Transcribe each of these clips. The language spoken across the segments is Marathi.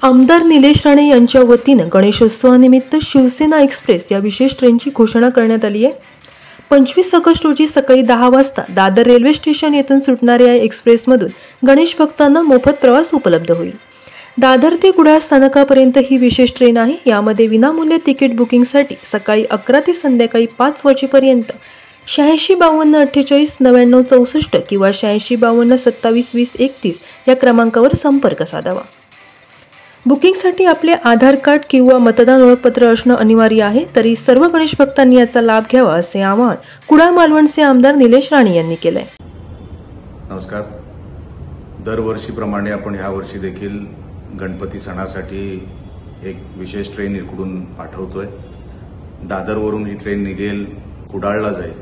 आमदार निलेश राणे यांच्या वतीनं गणेशोत्सवानिमित्त शिवसेना एक्सप्रेस या विशेष ट्रेनची घोषणा करण्यात आली आहे। 25 ऑगस्ट रोजी सकाळी 10 वाजता दादर रेल्वे स्टेशन येथून सुटणाऱ्या या एक्सप्रेसमधून गणेश भक्तांना मोफत प्रवास उपलब्ध होईल। दादर ते कुडाळ स्थानकापर्यंत ही विशेष ट्रेन आहे। यामध्ये विनामूल्य तिकीट बुकिंगसाठी सकाळी 11 ते संध्याकाळी 5 वाजेपर्यंत 86 52 48 99 64 किंवा 86 52 27 20 31 या क्रमांकावर संपर्क साधावा। बुकिंगसाठी आपले आधार कार्ड किंवा मतदान ओळखपत्र असणे अनिवार्य आहे। तरी सर्व गणेश भक्तांनी याचा लाभ घ्यावा असे आवाहन कुडाळ मालवणचे आमदार निलेश राणे यांनी केले। नमस्कार। दरवर्षीप्रमाणे आपण ह्या वर्षी देखील गणपती सणासाठी एक विशेष ट्रेन इकडून पाठवतोय। दादरवरून ही ट्रेन निघेल, कुडाळला जाईल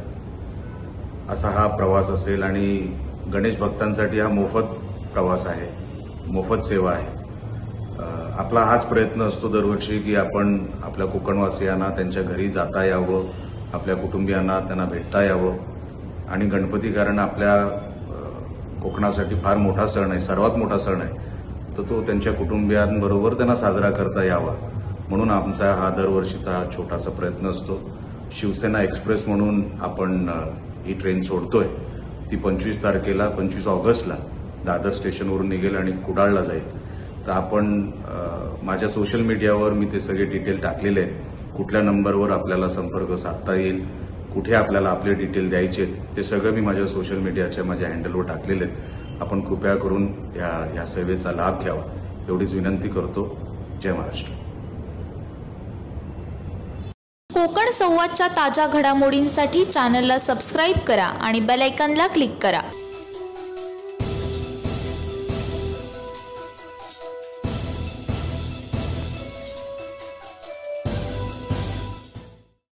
असा हा प्रवास असेल आणि गणेश भक्तांसाठी हा मोफत प्रवास आहे, मोफत सेवा आहे। आपला हाच प्रयत्न असतो दरवर्षी की आपण आपल्या कोकणवासियांना त्यांच्या घरी जाता यावं, आपल्या कुटुंबियांना त्यांना भेटता यावं आणि गणपती कारण आपल्या कोकणासाठी फार मोठा सण आहे, सर्वात मोठा सण आहे, तर तो त्यांच्या कुटुंबियांबरोबर त्यांना साजरा करता यावा म्हणून आमचा हा दरवर्षीचा छोटासा प्रयत्न असतो। शिवसेना एक्सप्रेस म्हणून आपण ही ट्रेन सोडतोय। ती 25 तारखेला 25 ऑगस्टला दादर स्टेशनवरून निघेल आणि कुडाळला जाईल। तर आपण माझ्या सोशल मीडियावर मी ते सगळे डिटेल टाकलेले आहेत। कुठल्या नंबरवर आपल्याला संपर्क साधता येईल, कुठे आपल्याला आपले डिटेल द्यायचे ते सगळं मी माझ्या सोशल मीडियाच्या माझ्या हँडलवर टाकलेले आहेत। आपण कृपया करून या सेवेचा लाभ घ्यावा एवढीच विनंती करतो। जय महाराष्ट्र। कोकण संवादच्या ताज्या घडामोडींसाठी चॅनलला सबस्क्राईब करा आणि बेल आयकॉनला क्लिक करा।